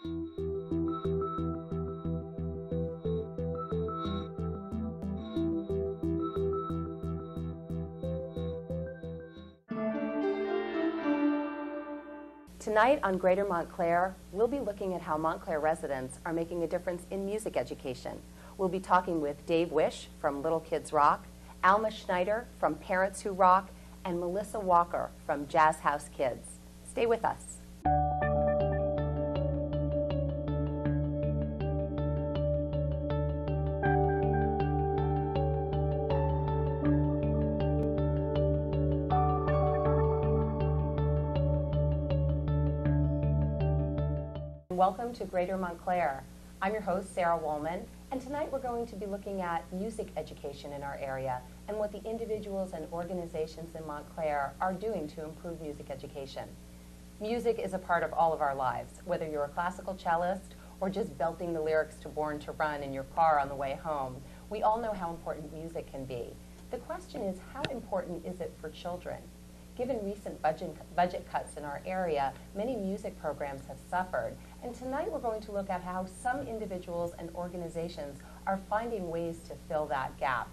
Tonight on Greater Montclair, we'll be looking at how Montclair residents are making a difference in music education. We'll be talking with Dave Wish from Little Kids Rock, Alma Schneider from Parents Who Rock, and Melissa Walker from Jazz House Kids. Stay with us. Welcome to Greater Montclair. I'm your host, Sarah Woolman, and tonight we're going to be looking at music education in our area and what the individuals and organizations in Montclair are doing to improve music education. Music is a part of all of our lives, whether you're a classical cellist or just belting the lyrics to Born to Run in your car on the way home. We all know how important music can be. The question is, how important is it for children? Given recent budget cuts in our area, many music programs have suffered. And tonight we're going to look at how some individuals and organizations are finding ways to fill that gap.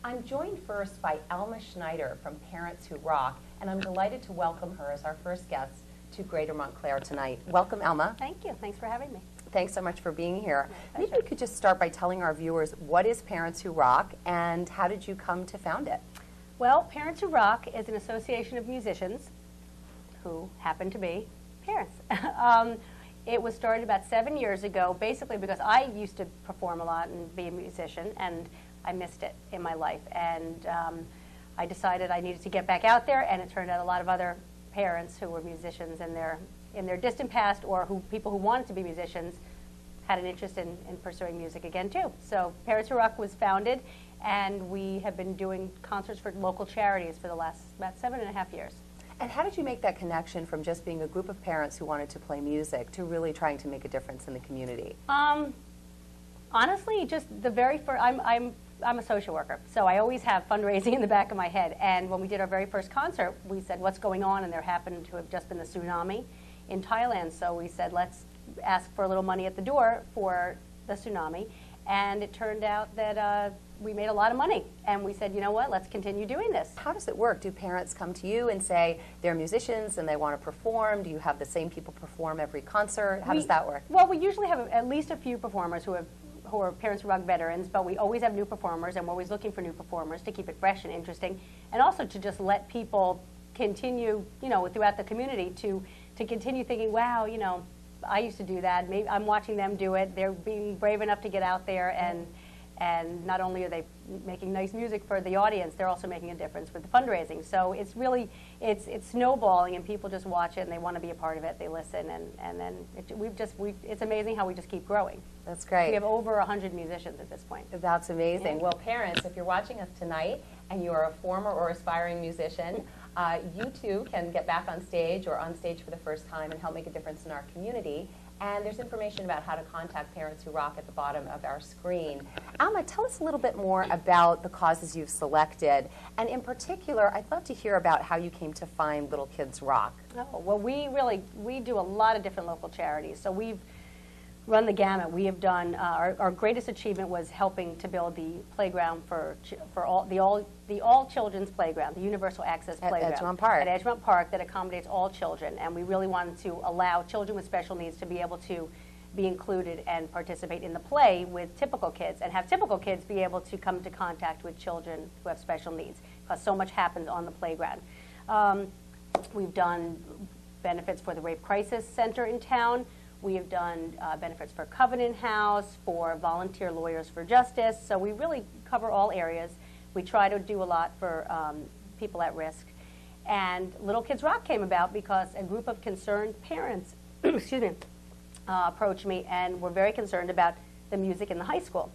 I'm joined first by Alma Schneider from Parents Who Rock, and I'm delighted to welcome her as our first guest to Greater Montclair tonight. Welcome, Alma. Thank you. Thanks for having me. Thanks so much for being here. Maybe you could just start by telling our viewers, what is Parents Who Rock and how did you come to found it? Well, Parents Who Rock is an association of musicians who happen to be parents. It was started about 7 years ago, basically because I used to perform a lot and be a musician, and I missed it in my life. And I decided I needed to get back out there, and it turned out a lot of other parents who were musicians in their distant past, or people who wanted to be musicians, had an interest in pursuing music again too. So Parents Who Rock was founded, and we have been doing concerts for local charities for the last about 7.5 years. And how did you make that connection from just being a group of parents who wanted to play music to really trying to make a difference in the community? Honestly, just the very first, I'm a social worker, so I always have fundraising in the back of my head. And when we did our very first concert, we said, what's going on? And there happened to have just been a tsunami in Thailand. So we said, let's ask for a little money at the door for the tsunami. And it turned out that we made a lot of money. And we said, you know what, let's continue doing this. How does it work? Do parents come to you and say they're musicians and they want to perform? Do you have the same people perform every concert? How does that work? Well, we usually have at least a few performers who are Parents Who Rock veterans, but we always have new performers, and we're always looking for new performers to keep it fresh and interesting, and also to just let people continue, you know, throughout the community to continue thinking, wow, you know, I used to do that. Maybe I'm watching them do it. They're being brave enough to get out there, and not only are they making nice music for the audience, they're also making a difference with the fundraising. So it's really, it's snowballing, and people just watch it and they want to be a part of it. They listen, and then it's amazing how we just keep growing. That's great. We have over 100 musicians at this point. That's amazing. Yeah. Well, parents, if you're watching us tonight and you're a former or aspiring musician, you too can get back on stage or on stage for the first time and help make a difference in our community. And there's information about how to contact Parents Who Rock at the bottom of our screen. Alma, tell us a little bit more about the causes you've selected. And in particular, I'd love to hear about how you came to find Little Kids Rock. Oh, well, we do a lot of different local charities. So we've run the gamut. We have done, our greatest achievement was helping to build the playground for all children's playground, the universal access playground. At Edgemont Park. At Edgemont Park, that accommodates all children. And we really wanted to allow children with special needs to be able to be included and participate in the play with typical kids, and have typical kids be able to come into contact with children who have special needs, because so much happens on the playground. We've done benefits for the Rape Crisis Center in town. We have done benefits for Covenant House, for Volunteer Lawyers for Justice. So we really cover all areas. We try to do a lot for people at risk. And Little Kids Rock came about because a group of concerned parents excuse me, approached me and were very concerned about the music in the high school,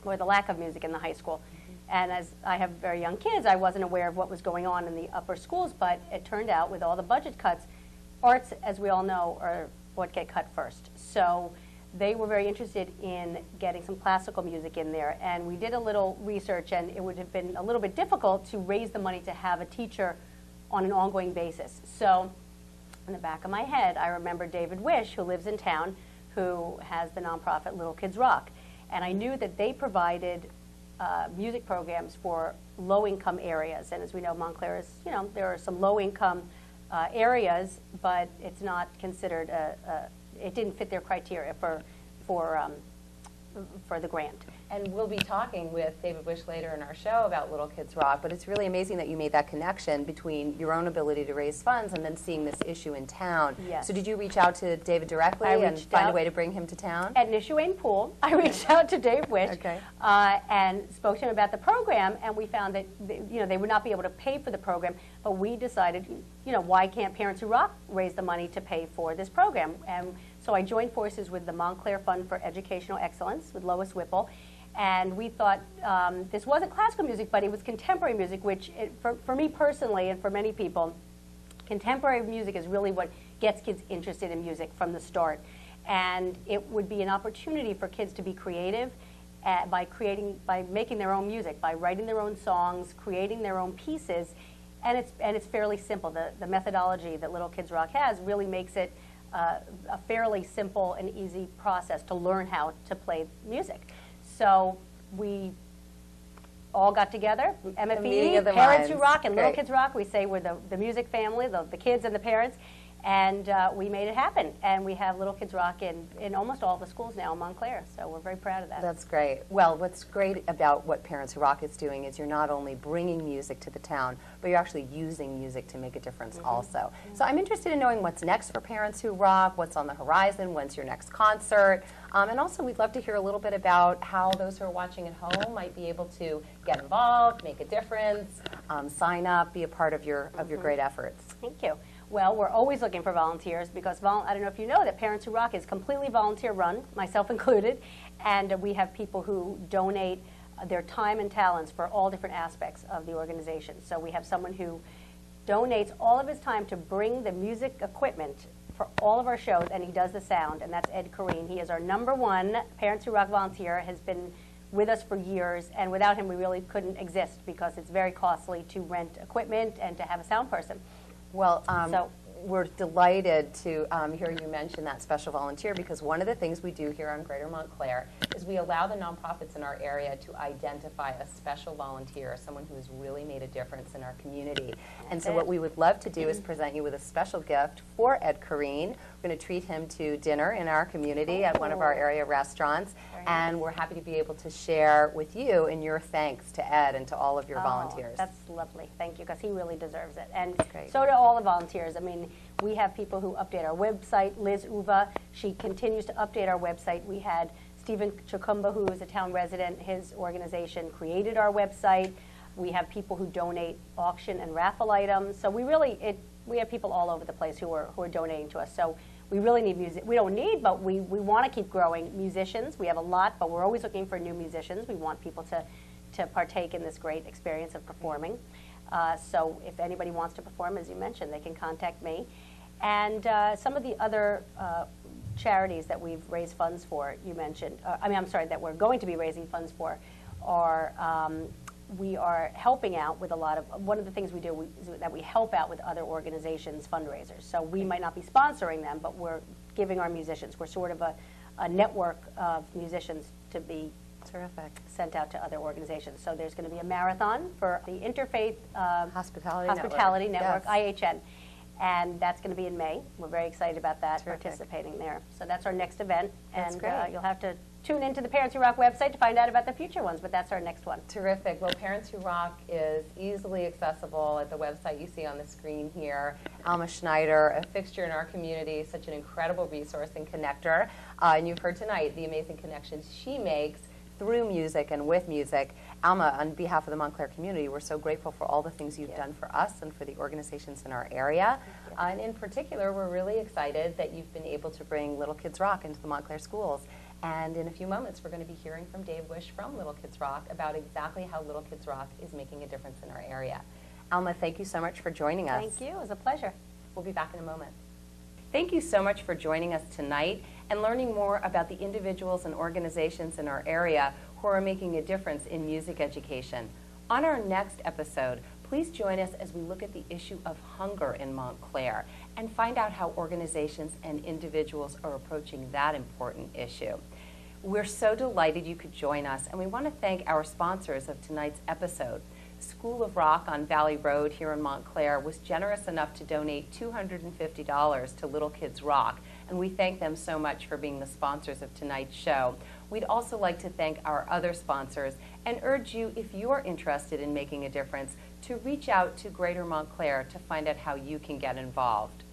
or the lack of music in the high school. And as I have very young kids, I wasn't aware of what was going on in the upper schools, but it turned out with all the budget cuts, arts, as we all know, are what get cut first. So they were very interested in getting some classical music in there, and we did a little research, and it would have been a little bit difficult to raise the money to have a teacher on an ongoing basis. So in the back of my head, I remember David Wish, who lives in town, who has the nonprofit Little Kids Rock. And I knew that they provided music programs for low-income areas. And as we know, Montclair is, there are some low-income areas, but it's not considered, it didn't fit their criteria for the grant. And we'll be talking with David Wish later in our show about Little Kids Rock, but it's really amazing that you made that connection between your own ability to raise funds and then seeing this issue in town. Yes. So did you reach out to David directly and find a way to bring him to town? At Nishuane Pool, I reached out to Dave Wish and spoke to him about the program, and we found that they would not be able to pay for the program, but we decided, why can't Parents Who Rock raise the money to pay for this program? And so I joined forces with the Montclair Fund for Educational Excellence with Lois Whipple, and we thought this wasn't classical music, but it was contemporary music, which for me personally and for many people, contemporary music is really what gets kids interested in music from the start. And it would be an opportunity for kids to be creative by making their own music, by writing their own songs, creating their own pieces, and it's fairly simple. The methodology that Little Kids Rock has really makes it a fairly simple and easy process to learn how to play music. So we all got together, MFE, Parents Who Rock, and Little Kids Rock. We say we're the music family, the kids and the parents, and we made it happen. And we have Little Kids Rock in almost all the schools now in Montclair, so we're very proud of that. That's great. Well, what's great about what Parents Who Rock is doing is you're not only bringing music to the town, but you're actually using music to make a difference also. So I'm interested in knowing what's next for Parents Who Rock, what's on the horizon, when's your next concert, and also we'd love to hear a little bit about how those who are watching at home might be able to get involved, make a difference, sign up, be a part of your great efforts. Thank you. Well, we're always looking for volunteers because I don't know if you know that Parents Who Rock is completely volunteer run, myself included, and we have people who donate their time and talents for all different aspects of the organization. So we have someone who donates all of his time to bring the music equipment for all of our shows, and he does the sound, and that's Ed Kareen. He is our #1 Parents Who Rock volunteer, has been with us for years, and without him we really couldn't exist because it's very costly to rent equipment and to have a sound person. Well, we're delighted to hear you mention that special volunteer, because one of the things we do here on Greater Montclair is we allow the nonprofits in our area to identify a special volunteer, someone who has really made a difference in our community. And so what we would love to do is present you with a special gift for Ed Kareen. We're going to treat him to dinner in our community at one of our area restaurants, and we're happy to be able to share with you in your thanks to Ed and to all of your volunteers. That's lovely. Thank you, because he really deserves it. And so do all the volunteers. I mean, we have people who update our website. Liz Uva, she continues to update our website. We had Stephen Chakumba, who is a town resident. His organization created our website. We have people who donate auction and raffle items. So we have people all over the place who are donating to us. So we really need music. We don't need, but we want to keep growing musicians. We have a lot, but we're always looking for new musicians. We want people to partake in this great experience of performing. So if anybody wants to perform, as you mentioned, they can contact me. And some of the other charities that we've raised funds for, you mentioned, that we're going to be raising funds for, are we are helping out with a lot of, one of the things we do is that we help out with other organizations' fundraisers. So we might not be sponsoring them, but we're giving our musicians, we're sort of a network of musicians to be sent out to other organizations. So there's going to be a marathon for the Interfaith Hospitality Network, yes. IHN. And that's going to be in May. We're very excited about that, participating there. So that's our next event. That's and great. You'll have to tune into the Parents Who Rock website to find out about the future ones, but that's our next one. Terrific. Well, Parents Who Rock is easily accessible at the website you see on the screen here. Alma Schneider, a fixture in our community, such an incredible resource and connector. And you've heard tonight the amazing connections she makes through music and with music. Alma, on behalf of the Montclair community, we're so grateful for all the things you've done for us and for the organizations in our area. And in particular, we're really excited that you've been able to bring Little Kids Rock into the Montclair schools. And in a few moments, we're going to be hearing from Dave Wish from Little Kids Rock about exactly how Little Kids Rock is making a difference in our area. Alma, thank you so much for joining us. Thank you. It was a pleasure. We'll be back in a moment. Thank you so much for joining us tonight and learning more about the individuals and organizations in our area who are making a difference in music education. On our next episode, Please join us as we look at the issue of hunger in Montclair and find out how organizations and individuals are approaching that important issue. We're so delighted you could join us, and we want to thank our sponsors of tonight's episode. School of Rock on Valley Road here in Montclair was generous enough to donate $250 to Little Kids Rock, and we thank them so much for being the sponsors of tonight's show. We'd also like to thank our other sponsors and urge you, if you're interested in making a difference, to reach out to Greater Montclair to find out how you can get involved.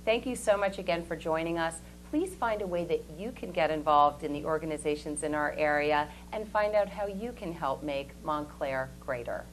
Thank you so much again for joining us. Please find a way that you can get involved in the organizations in our area and find out how you can help make Montclair greater.